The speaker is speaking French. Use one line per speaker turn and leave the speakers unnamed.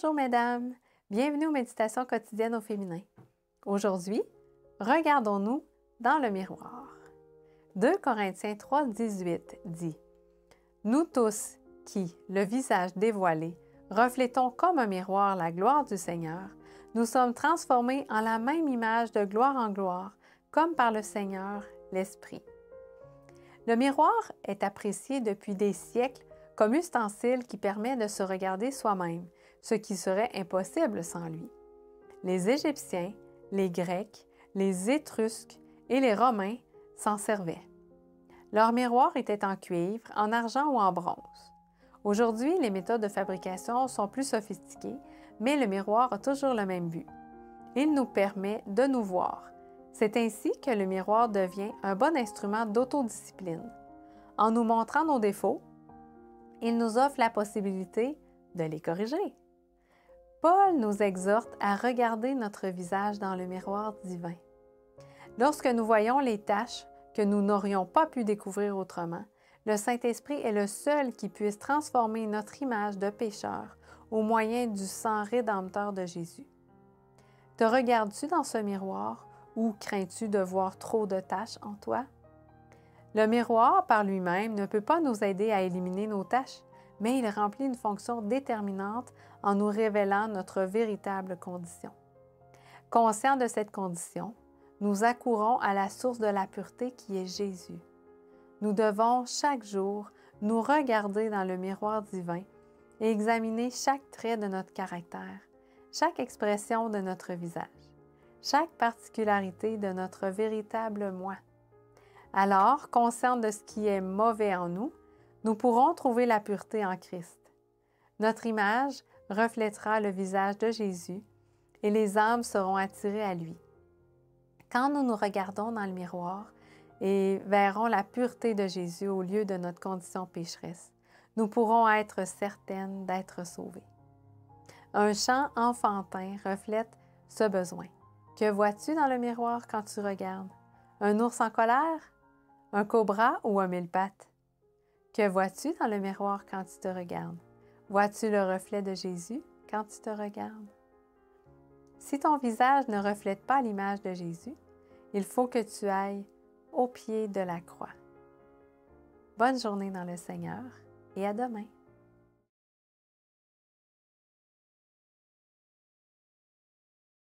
Bonjour mesdames, bienvenue aux méditations quotidiennes au féminin. Aujourd'hui, regardons-nous dans le miroir. 2 Corinthiens 3, 18 dit « Nous tous qui, le visage dévoilé, reflétons comme un miroir la gloire du Seigneur, nous sommes transformés en la même image de gloire en gloire, comme par le Seigneur, l'Esprit. » Le miroir est apprécié depuis des siècles comme ustensile qui permet de se regarder soi-même, ce qui serait impossible sans lui. Les Égyptiens, les Grecs, les Étrusques et les Romains s'en servaient. Leurs miroirs étaient en cuivre, en argent ou en bronze. Aujourd'hui, les méthodes de fabrication sont plus sophistiquées, mais le miroir a toujours le même but. Il nous permet de nous voir. C'est ainsi que le miroir devient un bon instrument d'autodiscipline. En nous montrant nos défauts, il nous offre la possibilité de les corriger. Paul nous exhorte à regarder notre visage dans le miroir divin. Lorsque nous voyons les taches que nous n'aurions pas pu découvrir autrement, le Saint-Esprit est le seul qui puisse transformer notre image de pécheur au moyen du sang rédempteur de Jésus. Te regardes-tu dans ce miroir ou crains-tu de voir trop de taches en toi? Le miroir, par lui-même, ne peut pas nous aider à éliminer nos taches, mais il remplit une fonction déterminante en nous révélant notre véritable condition. Conscients de cette condition, nous accourons à la source de la pureté qui est Jésus. Nous devons chaque jour nous regarder dans le miroir divin et examiner chaque trait de notre caractère, chaque expression de notre visage, chaque particularité de notre véritable moi. Alors, conscients de ce qui est mauvais en nous, nous pourrons trouver la pureté en Christ. Notre image reflètera le visage de Jésus et les âmes seront attirées à lui. Quand nous nous regardons dans le miroir et verrons la pureté de Jésus au lieu de notre condition pécheresse, nous pourrons être certaines d'être sauvées. Un chant enfantin reflète ce besoin. Que vois-tu dans le miroir quand tu regardes? Un ours en colère? Un cobra ou un mille-pattes? Que vois-tu dans le miroir quand tu te regardes? Vois-tu le reflet de Jésus quand tu te regardes? Si ton visage ne reflète pas l'image de Jésus, il faut que tu ailles au pied de la croix. Bonne journée dans le Seigneur et à demain.